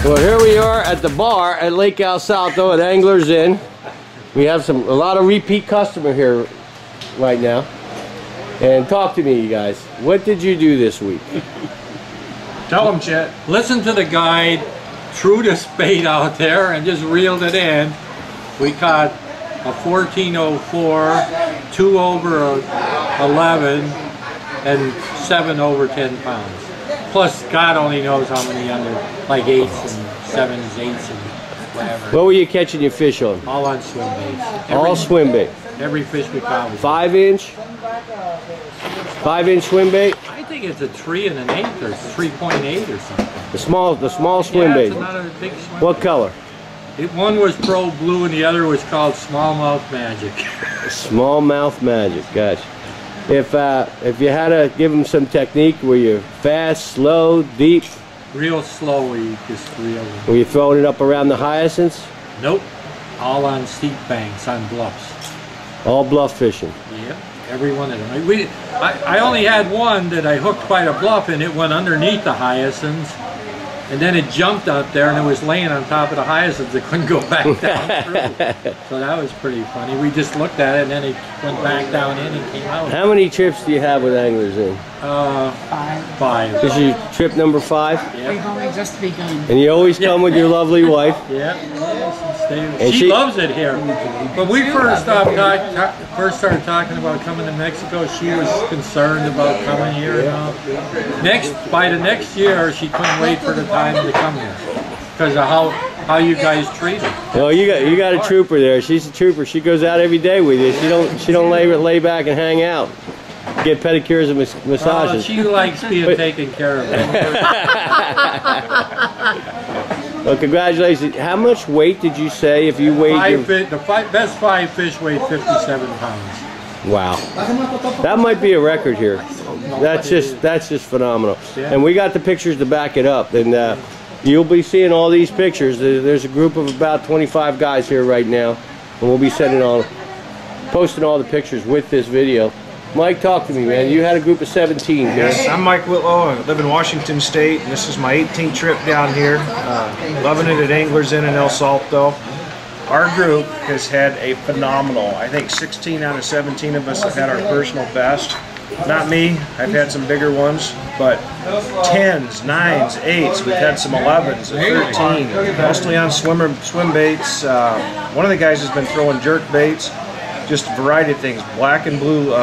Well, here we are at the bar at Lake El Salto at Anglers Inn. We have a lot of repeat customer here right now. And talk to me, you guys. What did you do this week? Tell them, Chet. Listen to the guide, threw the spade out there and just reeled it in. We caught a 1404, 2 over 11, and 7 over 10 pounds. Plus, God only knows how many under, like 8s and 7s, 8s, and whatever. What were you catching your fish on? All on swim baits. All swim bait. Every fish we caught was 5-inch? 5-inch swim bait? I think it's a 3 and an 8 or 3.8 or something. The small swim bait. It's another big swim What bait. color? One was Pro Blue and the other was called Smallmouth Magic. Smallmouth Magic, gotcha. If you had to give them some technique, were you fast, slow, deep? Real slowly, just real. Were you throwing it up around the hyacinths? Nope. All on steep banks, on bluffs. All bluff fishing. Yep, every one of them. I only had one that I hooked quite a bluff and it went underneath the hyacinths. And then it jumped up there and it was laying on top of the hyacinths. It couldn't go back down through. So that was pretty funny. We just looked at it and then it went back down in and came out. How many trips do you have with Anglers Inn? 5. This is your trip number 5? Yep. We've only just begun. And you always come with your lovely wife? Yeah. She loves it here. When we first started talking about coming to Mexico, she was concerned about coming here and all. By the next year, she couldn't wait for the time to come here because of how you guys treat her. Well, you got a trooper there. She's a trooper. She goes out every day with you. She don't lay back and hang out. Get pedicures and massages. She likes being taken care of. Well, congratulations. How much weight did you say if you weighed best 5 fish weighed 57 pounds. Wow. That might be a record here. That's just phenomenal. Yeah. And we got the pictures to back it up. And you'll be seeing all these pictures. There's a group of about 25 guys here right now. And we'll be posting all the pictures with this video. Mike, talk to me, man. You had a group of 17, man. Yes, I'm Mike Whitlow. I live in Washington State, and this is my 18th trip down here. Loving it at Anglers Inn in El Salto. Our group has had a phenomenal, I think 16 out of 17 of us have had our personal best. Not me, I've had some bigger ones, but 10s, 9s, 8s, we've had some 11s, 13, mostly on swim baits. One of the guys has been throwing jerk baits, just a variety of things, black and blue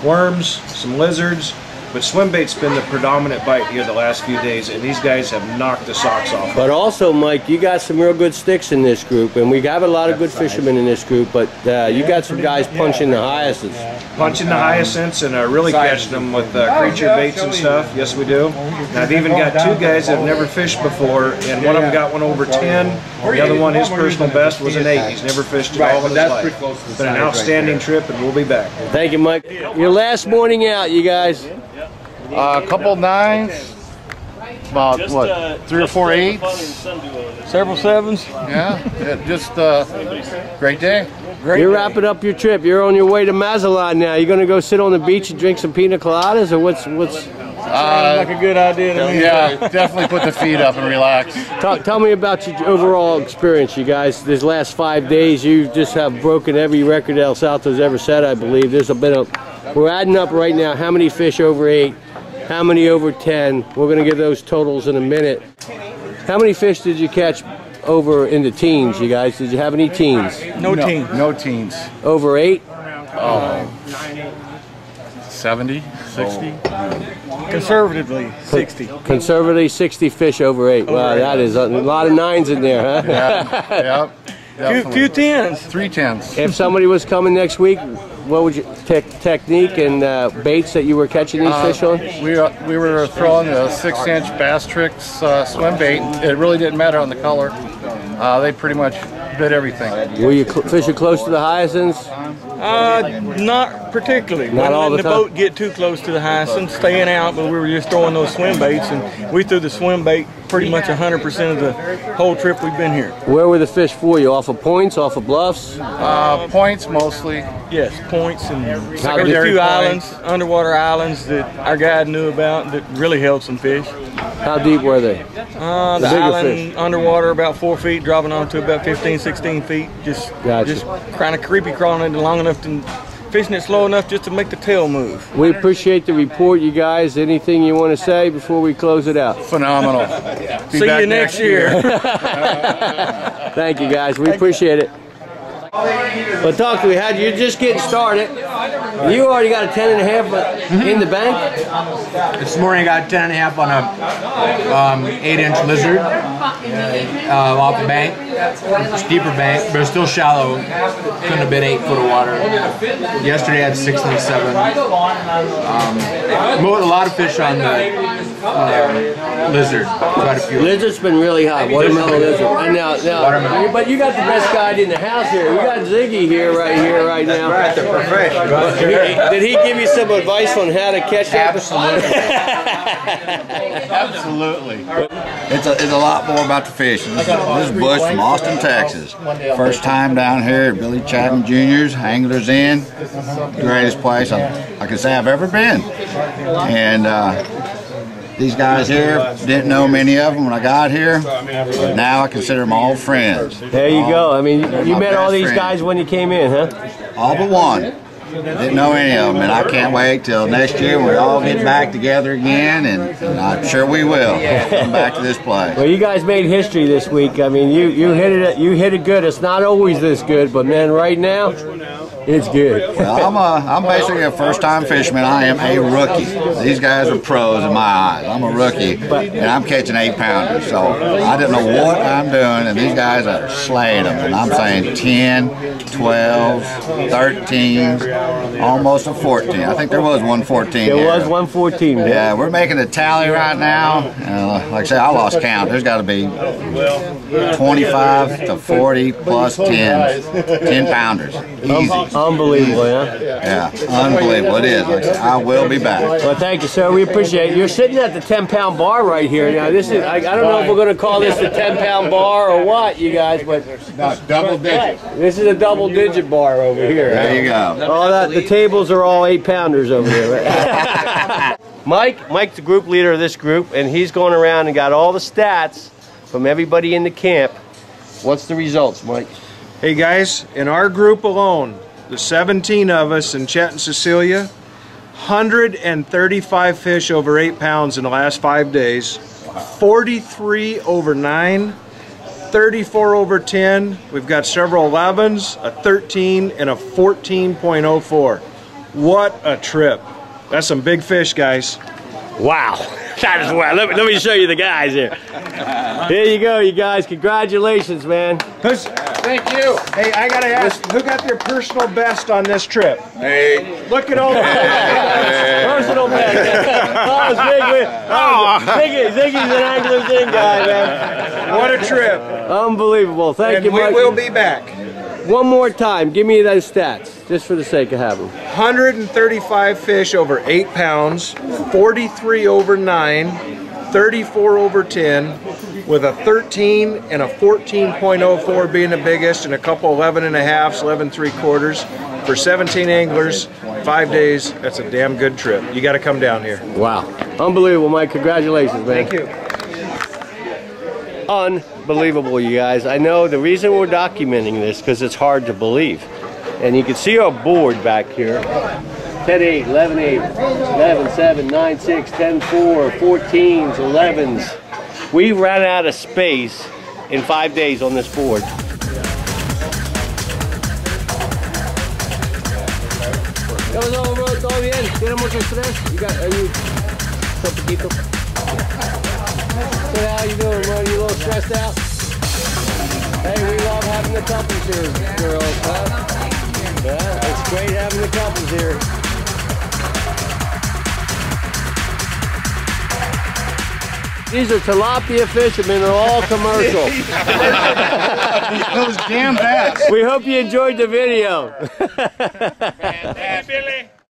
worms, some lizards, but swim bait's been the predominant bite here the last few days, and these guys have knocked the socks off. But also, Mike, you got some real good sticks in this group, and we have a lot of good fishermen in this group, but you got some guys punching the hyacinths. Punching the hyacinths and really catching them with creature baits and stuff. Yes, we do. And I've even got 2 guys that have never fished before, and one of them got one over 10. The other one, his personal best was an 8. He's never fished at all in his life. It's been an outstanding trip, and we'll be back. Thank you, Mike. Your last morning out, you guys. A couple 9s, about what, 3 or 4 8s, several 7s. Yeah, just great day. You're wrapping up your trip. You're on your way to Mazatlan now. You're going to go sit on the beach and drink some pina coladas, or what's? Like a good idea to me. Yeah, definitely put the feet up and relax. Tell me about your overall experience, you guys. These last 5 days, you just have broken every record El Salto's ever set, I believe. There's a bit of. We're adding up right now how many fish over 8. How many over 10? We're going to get those totals in a minute. How many fish did you catch over in the teens, you guys? Did you have any teens? No teens. No teens. Over 8? 70, 60. Conservatively, 60. Conservatively, 60 fish over 8. Wow, that is a lot of 9s in there, huh? Yeah, yep. Few 10s. 3 10s. If somebody was coming next week, what would you technique and baits that you were catching these fish on? We were throwing the 6-inch Bass Tricks swim bait. It really didn't matter on the color. They pretty much bit everything. Were you fishing close to the hyacinths? Not particularly. Not all the time. The boat get too close to the hyacinths, staying out, but we were just throwing those swim baits, and we threw the swim bait pretty much 100% of the whole trip we've been here. Where were the fish for you? Off of points, off of bluffs? Points mostly. Yes, points and a few islands, underwater islands that our guide knew about that really held some fish. How deep were they? The bigger island fish. underwater about 4 feet, dropping on to about 15, 16 feet. Just kind of creepy crawling it long enough to, fishing it slow enough just to make the tail move. We appreciate the report, you guys. Anything you want to say before we close it out? Phenomenal. See you next year. Thank you, guys. We appreciate it. But talk to me, you're just getting started. You already got a 10.5 in the bank? This morning I got 10.5 on a 8-inch lizard off the bank. Steeper bank, but it's still shallow. Couldn't have been 8 foot of water. Yesterday I had 6 and 7. A lot of fish on the lizard. Quite a few. Lizard's been really hot. Watermelon lizard. And now, but you got the best guide in the house here. We got Ziggy here right now. Right, the professional. Did he give you some advice on how to catch that? Absolutely. It's a lot more about the fish. This is Bush from Austin, Texas. First time down here at Billy Chapman Jr.'s Anglers Inn. Greatest place I can say I've ever been. And these guys here, didn't know many of them when I got here, but now I consider them all friends. There you go. I mean, you met all these guys when you came in, huh? All but one. Didn't know any of them, and I can't wait till next year when we all get back together again, and I'm sure we will come back to this place. Well, you guys made history this week. I mean, you hit it good. It's not always this good, but man, right now, it's good. Well, I'm basically a first-time fisherman. I am a rookie. These guys are pros in my eyes. I'm a rookie, and I'm catching 8-pounders, so I don't know what I'm doing, and these guys are slaying them. And I'm saying 10, 12, 13, almost a 14. I think there was one 14. There was one 14. Yeah, we're making a tally right now. Like I said, I lost count. There's got to be 25 to 40 plus 10-pounders. Easy. Unbelievable, yeah? Yeah, unbelievable. It is. Like I said, I will be back. Well, thank you, sir. We appreciate it. You're sitting at the 10-pound bar right here. Now, this is, I don't know if we're going to call this the 10-pound bar or what, you guys, but No, double digit. this is a double-digit bar over here. There you go. All that, the tables are all 8-pounders over here, right? Mike's the group leader of this group, and he's going around and got all the stats from everybody in the camp. What's the results, Mike? Hey guys, in our group alone, the 17 of us in Chet and Cecilia, 135 fish over 8 pounds in the last 5 days, 43 over 9, 34 over 10. We've got several 11s, a 13, and a 14.04. What a trip. That's some big fish, guys. Wow. That is wild. Let me show you the guys here. Here you go, you guys. Congratulations, man. Thank you. Hey, I gotta ask, who got their personal best on this trip? Hey. Look at all the Personal best. Oh, Ziggy's an Anglers Inn guy, man. What a trip. Unbelievable. Thank you, And we Mike. will be back. One more time. Give me those stats, just for the sake of having them. 135 fish over 8 pounds, 43 over 9, 34 over 10, with a 13 and a 14.04 being the biggest, and a couple 11.5s, 11.75 for 17 anglers, 5 days. That's a damn good trip. You got to come down here. Wow. Unbelievable, Mike. Congratulations, man. Thank you. Unbelievable, you guys. I know the reason we're documenting this because it's hard to believe. And you can see our board back here. 10-8, 11-8, 11-7, 9-6, 10-4, 14s, 11s. We ran out of space in 5 days on this board. ¿Todo bien? ¿Tiene mucho estrés? Are you un poquito? So how you doing, man? You a little stressed out? Hey, we love having the couples here, girls, huh? Yeah, it's great having the couples here. These are tilapia fishermen. They're all commercial. Those damn bass. We hope you enjoyed the video. Billy.